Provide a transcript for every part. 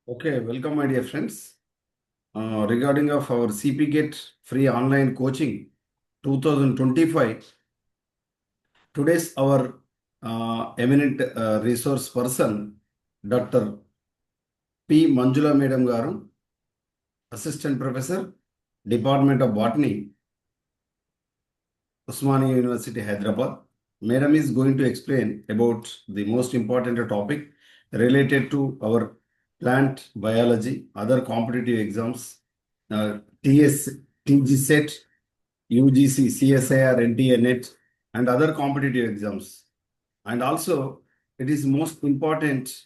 Okay, welcome my dear friends. Regarding of our CPGET free online coaching 2025, today's our eminent resource person, Dr. P. Manjula Madam Garu, Assistant Professor, Department of Botany, Usmania University, Hyderabad. Madam is going to explain about the most important topic related to our plant biology, other competitive exams, TS, TGSET, UGC, CSIR, NTA, NET, and other competitive exams. And also, it is most important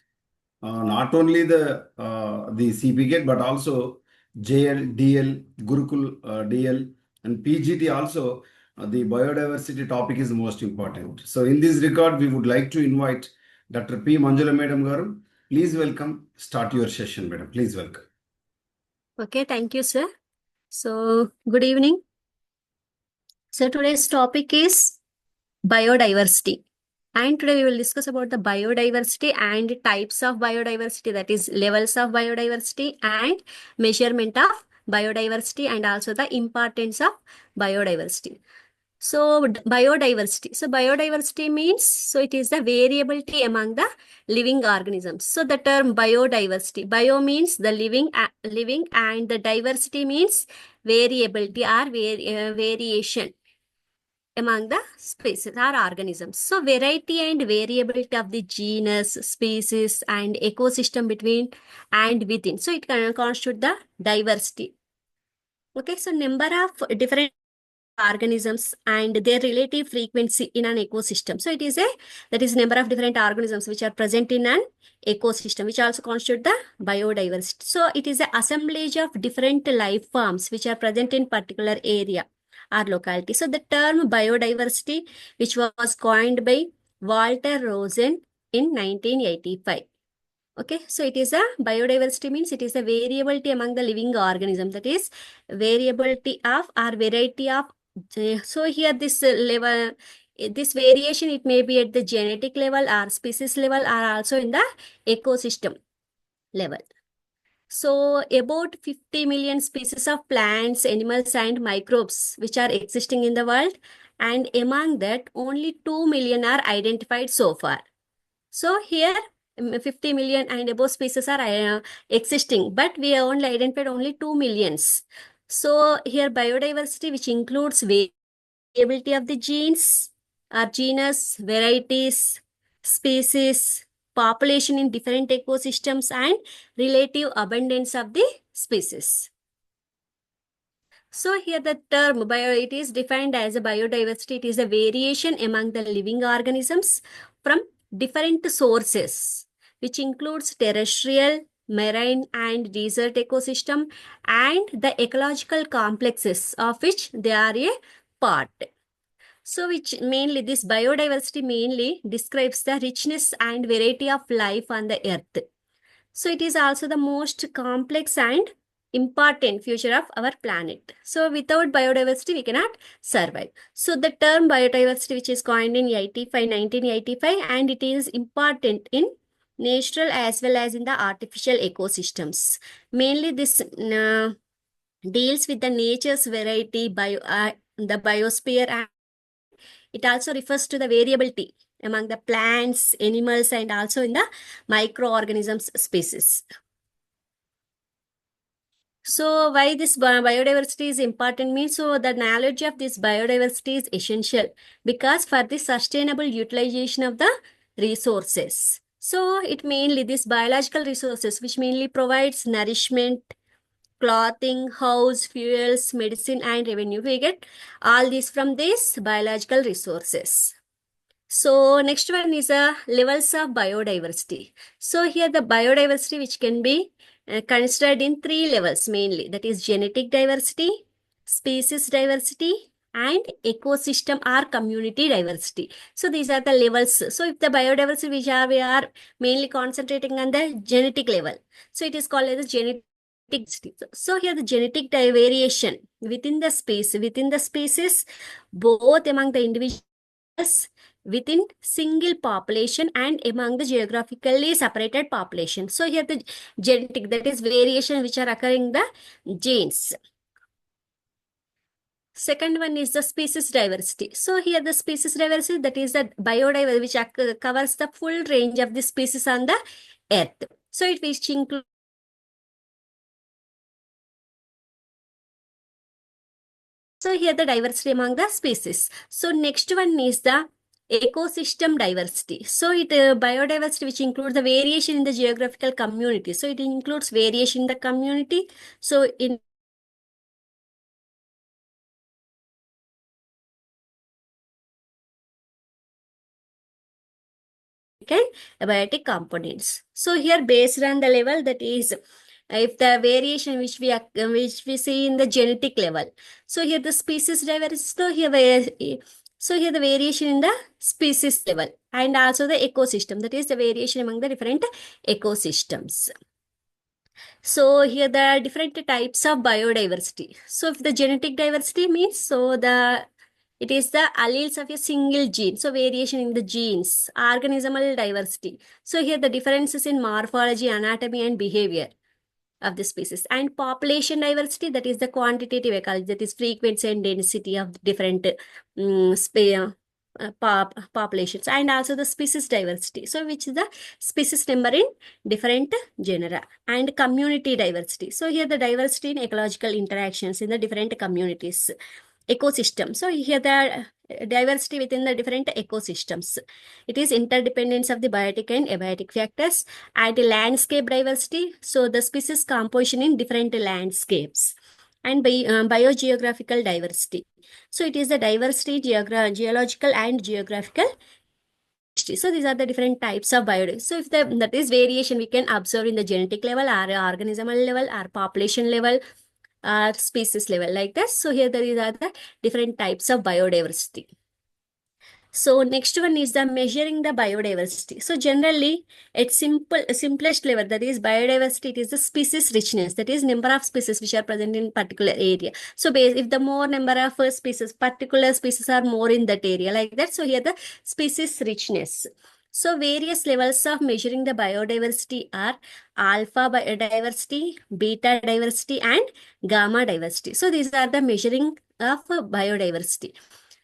not only the CPGET but also JL, DL, Gurukul DL, and PGT also. The biodiversity topic is most important. So, in this regard, we would like to invite Dr. P. Manjula Madam Garu. Please welcome. Start your session, Madam. Please welcome. Okay, thank you, sir. So, good evening. So, today's topic is biodiversity. And today we will discuss about the biodiversity and types of biodiversity, that is levels of biodiversity and measurement of biodiversity, and also the importance of biodiversity. So, biodiversity. So, biodiversity means, so it is the variability among the living organisms. So, the term biodiversity, bio means the living, and the diversity means variability or variation among the species or organisms. So, variety and variability of the genus, species, and ecosystem between and within. So, it can constitute the diversity. Okay, so number of different organisms and their relative frequency in an ecosystem. So, that is number of different organisms which are present in an ecosystem, which also constitute the biodiversity. So, it is the assemblage of different life forms which are present in particular area or locality. So, the term biodiversity, which was coined by Walter Rosen in 1985. Okay, so it is a biodiversity means it is a variability among the living organisms, that is variability of or variety of. So here this level, this variation, it may be at the genetic level or species level or also in the ecosystem level. So about 50 million species of plants, animals and microbes which are existing in the world, and among that only 2 million are identified so far. So here 50 million and above species are existing, but we have only identified only 2 millions. So here biodiversity, which includes variability of the genes or genus, varieties, species, population in different ecosystems, and relative abundance of the species. So here the term it is defined as a biodiversity. It is a variation among the living organisms from different sources, which includes terrestrial, marine and desert ecosystem, and the ecological complexes of which they are a part. So which mainly, this biodiversity mainly describes the richness and variety of life on the earth. So it is also the most complex and important feature of our planet. So without biodiversity, we cannot survive. So the term biodiversity, which is coined in 1985, and it is important in natural as well as in the artificial ecosystems. Mainly this deals with the nature's variety, the biosphere, and it also refers to the variability among the plants, animals, and also in the microorganisms species. So why this biodiversity is important means, so the knowledge of this biodiversity is essential because for the sustainable utilization of the resources. So it mainly this biological resources which mainly provides nourishment, clothing, house, fuels, medicine and revenue. We get all these from these biological resources. So next one is levels of biodiversity. So here the biodiversity which can be considered in 3 levels mainly, that is genetic diversity, species diversity, and ecosystem or community diversity. So these are the levels. So if the biodiversity we are mainly concentrating on the genetic level, so it is called as genetic. So here the genetic variation within the species, both among the individuals, within single population and among the geographically separated population. So here the genetic, that is variation which are occurring the genes. Second one is the species diversity. So here the species diversity, that is the biodiversity, which covers the full range of the species on the earth. So it which includes. So here the diversity among the species. So next one is the ecosystem diversity. So it biodiversity, which includes the variation in the geographical community. So it includes variation in the community. So in abiotic components. So here based on the level, that is if the variation which we see in the genetic level. So here the species diversity. So here the variation in the species level, and also the ecosystem, that is the variation among the different ecosystems. So here there are different types of biodiversity. So if the genetic diversity means, it is the alleles of a single gene. So variation in the genes, organismal diversity. So here the differences in morphology, anatomy, and behavior of the species. And population diversity, that is the quantitative ecology, that is frequency and density of different populations, and also the species diversity, so which is the species number in different genera. And community diversity, so here the diversity in ecological interactions in the different communities, ecosystem. So here the diversity within the different ecosystems, it is interdependence of the biotic and abiotic factors. And landscape diversity, so the species composition in different landscapes. And biogeographical diversity, so it is the diversity geological and geographical. So these are the different types of biodiversity. So if that is variation we can observe in the genetic level, or organismal level, or population level, or species level, like this. So here there are the different types of biodiversity. So next one is the measuring the biodiversity. So generally at simplest level, that is biodiversity, it is the species richness, that is number of species which are present in particular area. So if the more number of particular species are more in that area, like that. So here the species richness. So various levels of measuring the biodiversity are alpha biodiversity, beta diversity, and gamma diversity. So these are the measuring of biodiversity.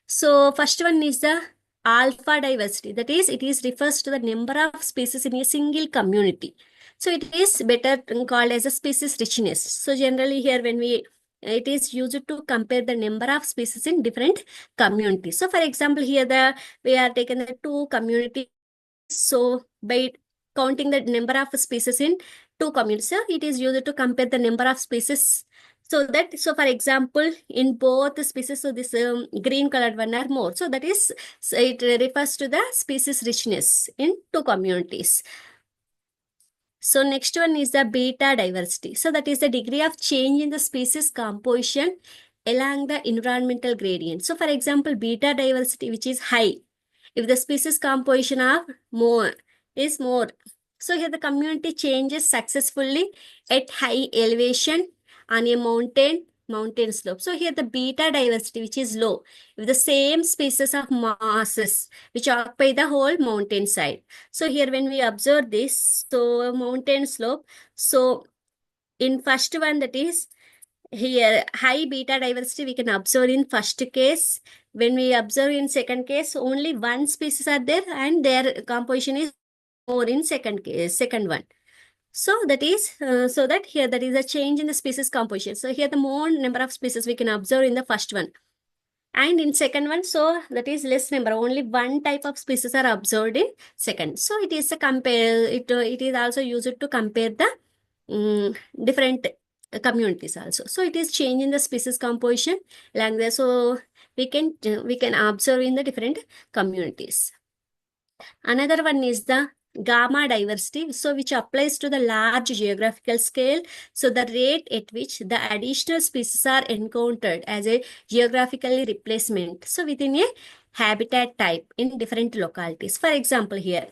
So first one is the alpha diversity, that is it is refers to the number of species in a single community. So it is better called as a species richness. So generally here when it is used to compare the number of species in different communities. So for example here we are taking the two communities. So by counting the number of species in two communities, so it is used to compare the number of species. So for example, in both the species, so this green colored one are more. So it refers to the species richness in two communities. So next one is the beta diversity. So that is the degree of change in the species composition along the environmental gradient. So for example, beta diversity, which is high, if the species composition is more. So here the community changes successfully at high elevation on a mountain slope. So here the beta diversity, which is low, if the same species of masses which occupy the whole mountain side. So here when we observe this, so mountain slope, so in first one, that is here high beta diversity we can observe in first case. When we observe in second case, only one species are there and their composition is more in second one. So that is so that here that is a change in the species composition. So here the more number of species we can observe in the first one, and in second one, so that is less number, only one type of species are observed in second. So it is a compare, it is also used to compare the different communities also. So it is change in the species composition language. So we can observe in the different communities. Another one is the gamma diversity, so which applies to the large geographical scale. So the rate at which the additional species are encountered as a geographically replacement, so within a habitat type in different localities. For example here,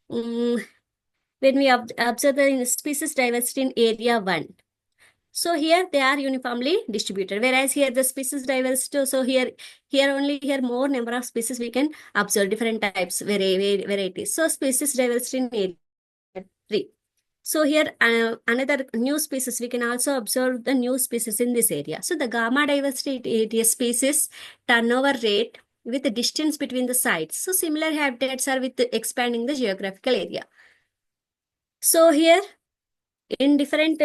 when we observe the species diversity in area 1, So here they are uniformly distributed, whereas here the species diversity. So here more number of species we can observe, different types, varieties. So species diversity in area 3. So here another new species, we can also observe the new species in this area. So the gamma diversity, it is species turnover rate with the distance between the sites. So similar habitats are with expanding the geographical area. So here in different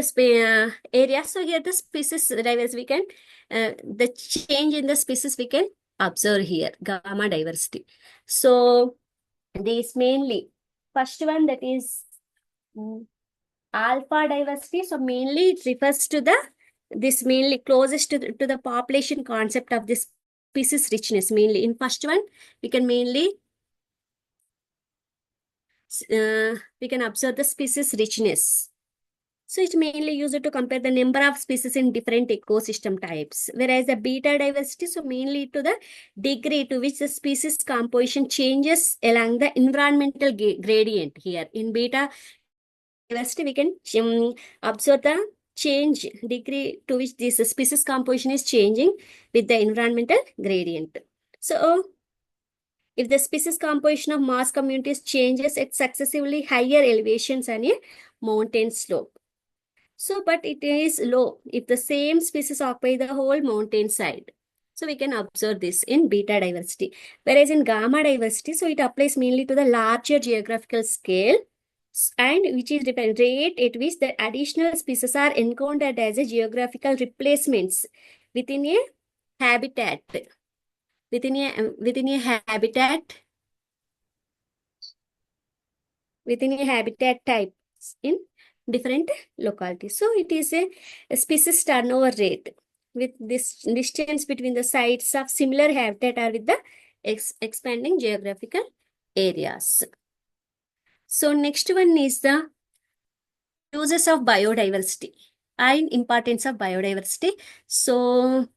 areas, so here the species diversity, we can the change in the species we can observe here, gamma diversity. So these mainly, first one, that is alpha diversity. So mainly it refers to this mainly closest to the population concept of this species richness. Mainly in first one, we can mainly we can observe the species richness. So it's mainly used to compare the number of species in different ecosystem types. Whereas the beta diversity, so mainly to the degree to which the species composition changes along the environmental gradient. Here in beta diversity, we can observe the change degree to which this species composition is changing with the environmental gradient. So if the species composition of mass communities changes at successively higher elevations and a mountain slope. So, but it is low if the same species occupy the whole mountain side. So we can observe this in beta diversity. Whereas in gamma diversity, so it applies mainly to the larger geographical scale, and which is the rate at which the additional species are encountered as a geographical replacements within a habitat. Within a habitat type in different localities. So it is a species turnover rate with this distance between the sites of similar habitat or with the expanding geographical areas. So next one is the uses of biodiversity and importance of biodiversity. So